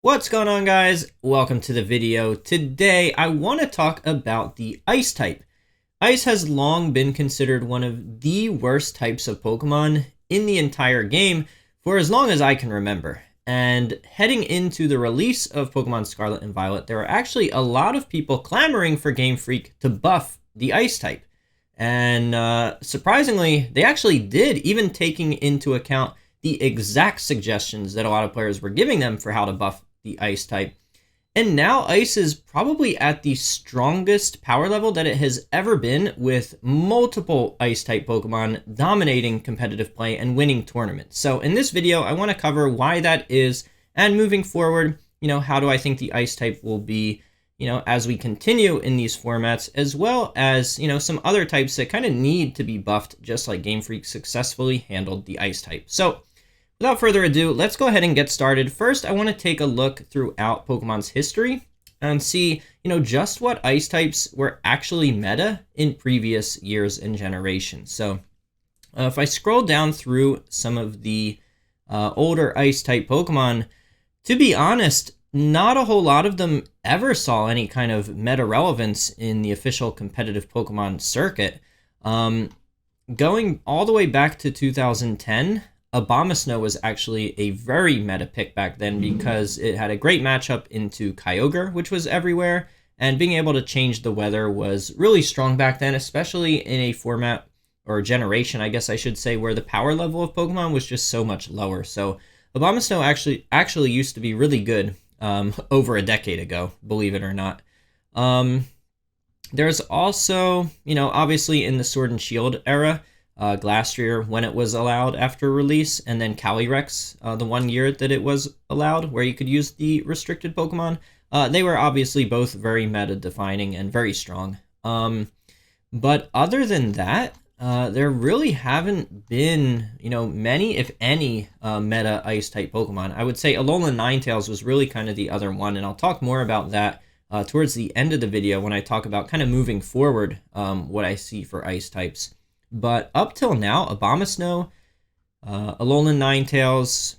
What's going on, guys? Welcome to the video. Today I want to talk about the Ice type. Ice has long been considered one of the worst types of Pokemon in the entire game for as long as I can remember. And heading into the release of Pokemon Scarlet and Violet, there are actually a lot of people clamoring for Game Freak to buff the Ice type. And surprisingly, they actually did, even taking into account the exact suggestions that a lot of players were giving them for how to buff the Ice type. And now Ice is probably at the strongest power level that it has ever been, with multiple Ice type Pokemon dominating competitive play and winning tournaments. So in this video, I want to cover why that is, and moving forward, how do I think the Ice type will be, as we continue in these formats, as well as, some other types that kind of need to be buffed, just like Game Freak successfully handled the Ice type. So without further ado, let's go ahead and get started. First, I want to take a look throughout Pokemon's history and see, just what Ice types were actually meta in previous years and generations. So if I scroll down through some of the older Ice type Pokemon, to be honest, not a whole lot of them ever saw any kind of meta relevance in the official competitive Pokemon circuit. Going all the way back to 2010, Abomasnow was actually a very meta pick back then because it had a great matchup into Kyogre, which was everywhere, and being able to change the weather was really strong back then, especially in a format or generation, I guess I should say, where the power level of Pokemon was just so much lower. So Abomasnow actually used to be really good over a decade ago, believe it or not. There's also, obviously in the Sword and Shield era, Glastrier when it was allowed after release, and then Calyrex the 1 year that it was allowed, where you could use the restricted Pokemon. They were obviously both very meta defining and very strong. But other than that, there really haven't been, many, if any, meta Ice type Pokemon. I would say Alolan Ninetales was really kind of the other one, and I'll talk more about that towards the end of the video when I talk about kind of moving forward what I see for Ice types. But up till now, Abomasnow, Alolan Ninetales,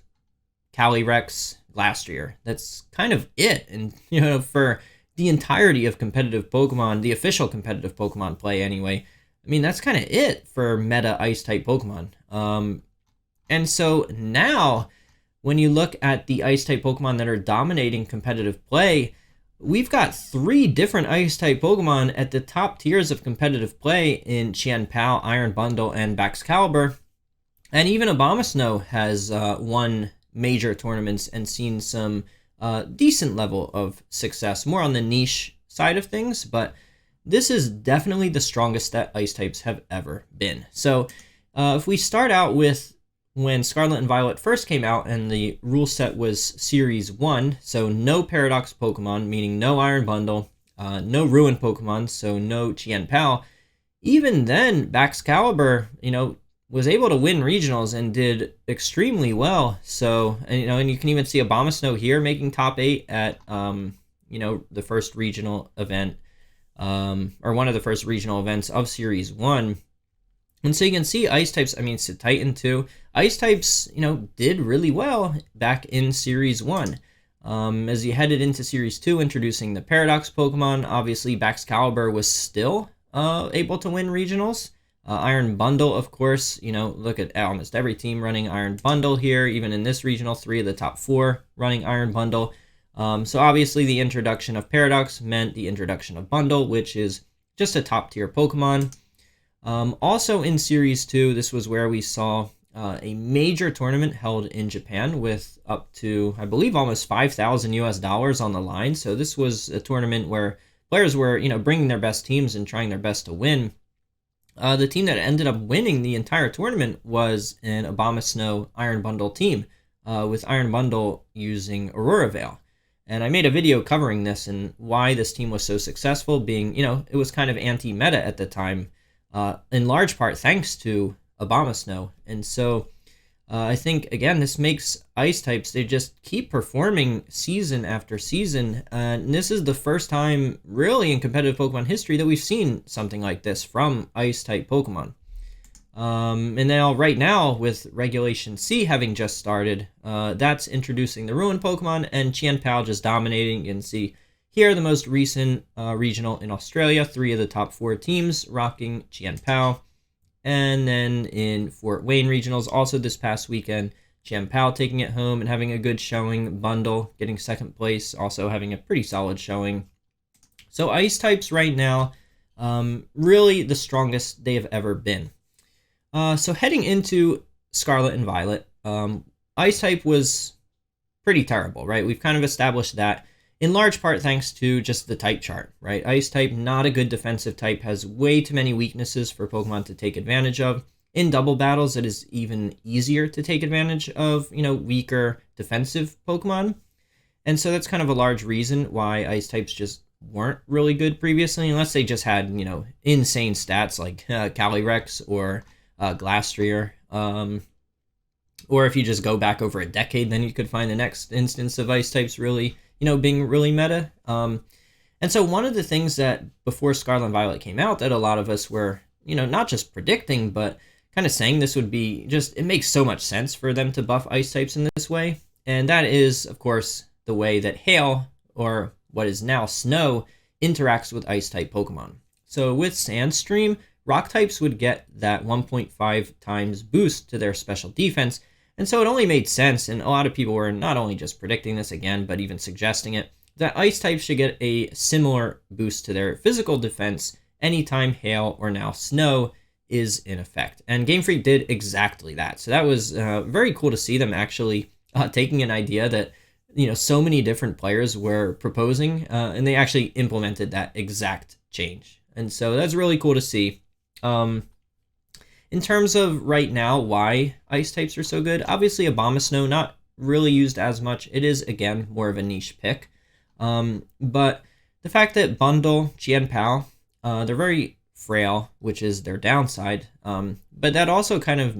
Calyrex, Glastrier. That's kind of it. And, for the entirety of competitive Pokemon, the official competitive Pokemon play anyway, I mean, that's kind of it for meta Ice-type Pokemon. And so now, when you look at the Ice-type Pokemon that are dominating competitive play, we've got 3 different Ice-type Pokemon at the top tiers of competitive play in Chien-Pao, Iron Bundle, and Baxcalibur. And even Abomasnow has won major tournaments and seen some decent level of success, more on the niche side of things, but this is definitely the strongest that Ice types have ever been. So if we start out with when Scarlet and Violet first came out and the rule set was Series 1, so no Paradox Pokemon, meaning no Iron Bundle, no Ruin Pokemon, so no Chien-Pao, even then, Baxcalibur, was able to win regionals and did extremely well. So, and you can even see Abomasnow here making top 8 at, the first regional event, or one of the first regional events of Series 1. And so you can see Ice types, Titan too. Ice types, did really well back in Series 1. As you headed into Series 2, introducing the Paradox Pokemon, obviously Baxcalibur was still able to win regionals. Iron Bundle, of course, look at almost every team running Iron Bundle here. Even in this regional, 3 of the top 4 running Iron Bundle. So obviously the introduction of Paradox meant the introduction of Bundle, which is just a top tier Pokemon. Also in Series 2, this was where we saw a major tournament held in Japan with up to, I believe, almost $5,000 on the line. So this was a tournament where players were, bringing their best teams and trying their best to win. The team that ended up winning the entire tournament was an Abomasnow Iron Bundle team, with Iron Bundle using Aurora Veil. And I made a video covering this and why this team was so successful, being, it was kind of anti-meta at the time, in large part thanks to Abomasnow. And so I think, again, this makes Ice types, they just keep performing season after season. And this is the first time, really, in competitive Pokemon history that we've seen something like this from Ice type Pokemon. And now, right now, with Regulation C having just started, that's introducing the Ruin Pokemon, and Qianpao just dominating. You can see here the most recent regional in Australia, 3 of the top 4 teams rocking Qianpao. And then in Fort Wayne regionals, also this past weekend, Qianpao taking it home and having a good showing. Bundle getting second place, also having a pretty solid showing. So Ice types right now, really the strongest they have ever been. So heading into Scarlet and Violet, Ice type was pretty terrible, right? We've kind of established that in large part thanks to just the type chart, right? Ice type, not a good defensive type, has way too many weaknesses for Pokemon to take advantage of. In double battles, it is even easier to take advantage of, weaker defensive Pokemon. And so that's kind of a large reason why Ice types just weren't really good previously, unless they just had, insane stats like Calyrex or Glastrier. Or if you just go back over a decade, then you could find the next instance of Ice types really, being really meta. And so one of the things that before Scarlet and Violet came out that a lot of us were, not just predicting, but kind of saying this would be just, it makes so much sense for them to buff Ice types in this way. And that is, of course, the way that Hail, or what is now Snow, interacts with Ice type Pokemon. So with Sandstream, Rock types would get that 1.5 times boost to their special defense, and so it only made sense, and a lot of people were not only just predicting this again, but even suggesting it, that Ice types should get a similar boost to their physical defense anytime Hail or now Snow is in effect. And Game Freak did exactly that. So that was very cool to see them actually taking an idea that so many different players were proposing, and they actually implemented that exact change. And so that's really cool to see. In terms of right now, why Ice types are so good, obviously Abomasnow, not really used as much. It is, again, more of a niche pick. But the fact that Bundle, Qianpao, they're very frail, which is their downside. But that also kind of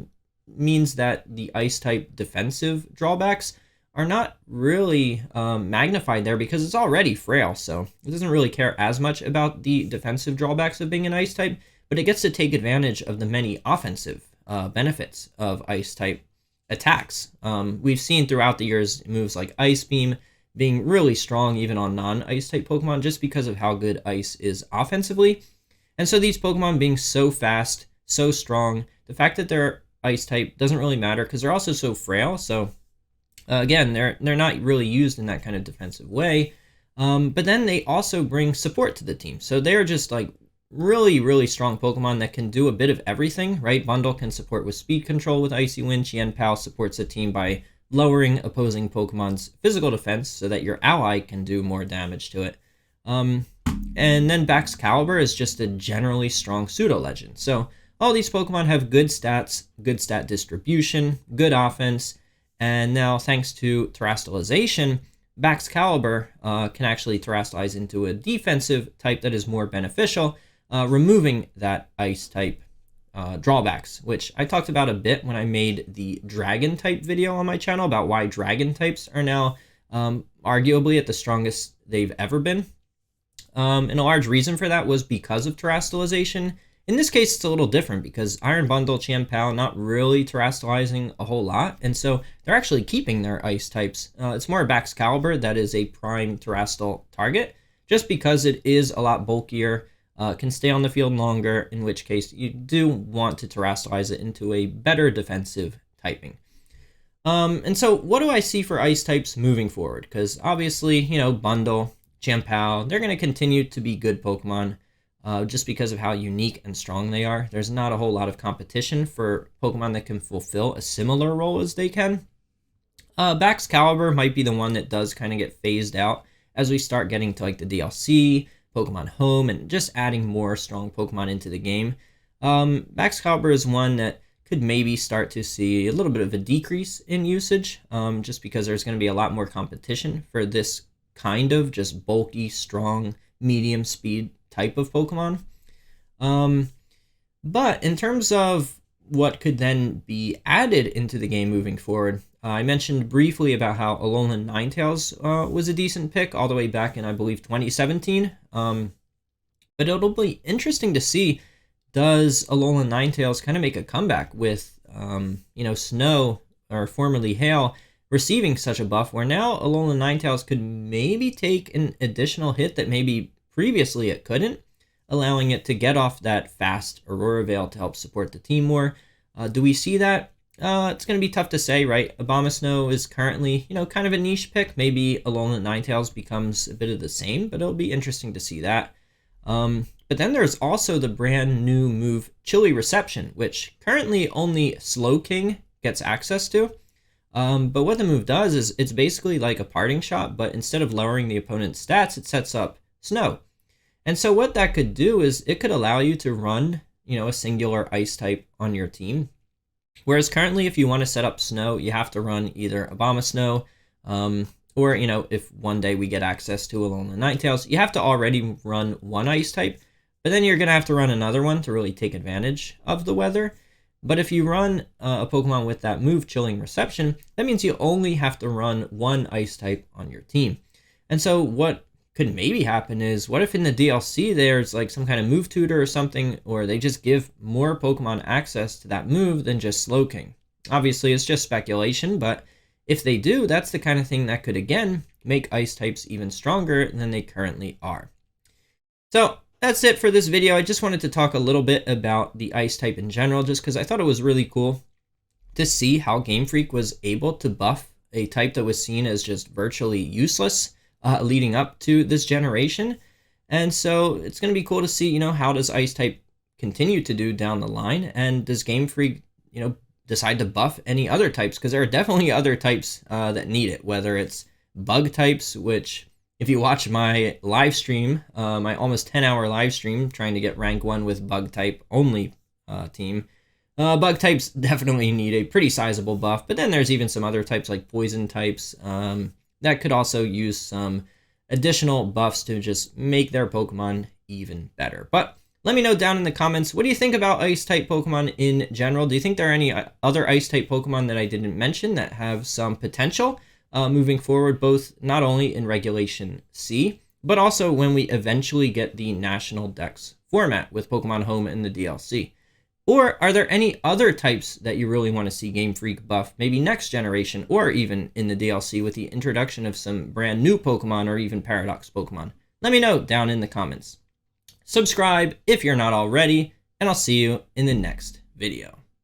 means that the Ice type defensive drawbacks are not really magnified there because it's already frail. So it doesn't really care as much about the defensive drawbacks of being an Ice type, but it gets to take advantage of the many offensive benefits of Ice type attacks. We've seen throughout the years moves like Ice Beam being really strong even on non-Ice type Pokemon just because of how good Ice is offensively. And so these Pokemon being so fast, so strong, the fact that they're Ice type doesn't really matter because they're also so frail. So again, they're not really used in that kind of defensive way. But then they also bring support to the team. So they're just like really, really strong Pokemon that can do a bit of everything, right? Bundle can support with speed control with Icy Wind. Qianpao supports a team by lowering opposing Pokemon's physical defense so that your ally can do more damage to it. And then Baxcalibur is just a generally strong pseudo-legend. So all these Pokemon have good stats, good stat distribution, good offense, and now thanks to Terastallization, Baxcalibur can actually Terastallize into a defensive type that is more beneficial, removing that Ice type drawbacks, which I talked about a bit when I made the Dragon type video on my channel about why Dragon types are now arguably at the strongest they've ever been. And a large reason for that was because of Terastallization. In this case, it's a little different because Iron Bundle, Qianpao, not really Terastallizing a whole lot, and so they're actually keeping their Ice types. It's more Baxcalibur that is a prime Terastal target, just because it is a lot bulkier, can stay on the field longer, in which case you do want to Terastallize it into a better defensive typing. And so what do I see for Ice types moving forward? Because obviously, Bundle, Qianpao, they're going to continue to be good Pokemon. Just because of how unique and strong they are. There's not a whole lot of competition for Pokemon that can fulfill a similar role as they can. Baxcalibur might be the one that does kind of get phased out as we start getting to like the DLC, Pokemon Home, and just adding more strong Pokemon into the game. Baxcalibur is one that could maybe start to see a little bit of a decrease in usage, just because there's going to be a lot more competition for this kind of just bulky, strong, medium speed type of Pokemon. But in terms of what could then be added into the game moving forward, I mentioned briefly about how Alolan Ninetales was a decent pick all the way back in, I believe, 2017. But it'll be interesting to see, does Alolan Ninetales kind of make a comeback with, Snow, or formerly Hail, receiving such a buff where now Alolan Ninetales could maybe take an additional hit that maybe previously it couldn't, allowing it to get off that fast Aurora Veil to help support the team more. Do we see that? It's going to be tough to say, right? Abomasnow is currently, kind of a niche pick. Maybe Alolan Ninetales becomes a bit of the same, but it'll be interesting to see that. But then there's also the brand new move Chilly Reception, which currently only Slowking gets access to. But what the move does is it's basically like a parting shot, but instead of lowering the opponent's stats, it sets up Snow. And so what that could do is it could allow you to run, a singular ice type on your team. Whereas currently, if you want to set up Snow, you have to run either Abomasnow, or, if one day we get access to Alolan Ninetales, you have to already run one ice type, but then you're going to have to run another one to really take advantage of the weather. But if you run a Pokemon with that move, Chilling Reception, that means you only have to run one ice type on your team. And so what could maybe happen is, what if in the DLC there's like some kind of move tutor or something, or they just give more Pokemon access to that move than just Slowking? Obviously, it's just speculation, but if they do, that's the kind of thing that could, again, make ice types even stronger than they currently are. So that's it for this video. I just wanted to talk a little bit about the ice type in general, just because I thought it was really cool to see how Game Freak was able to buff a type that was seen as just virtually useless leading up to this generation. And so it's going to be cool to see, how does ice type continue to do down the line, and does Game Freak, decide to buff any other types, because there are definitely other types that need it, whether it's bug types, which if you watch my live stream, my almost 10-hour live stream trying to get rank 1 with bug type only team, bug types definitely need a pretty sizable buff. But then there's even some other types like poison types that could also use some additional buffs to just make their Pokemon even better. But let me know down in the comments, what do you think about ice-type Pokemon in general? Do you think there are any other ice-type Pokemon that I didn't mention that have some potential moving forward, both not only in Regulation C, but also when we eventually get the National Dex format with Pokemon Home and the DLC? Or are there any other types that you really want to see Game Freak buff, maybe next generation, or even in the DLC with the introduction of some brand new Pokemon or even Paradox Pokemon? Let me know down in the comments. Subscribe if you're not already, and I'll see you in the next video.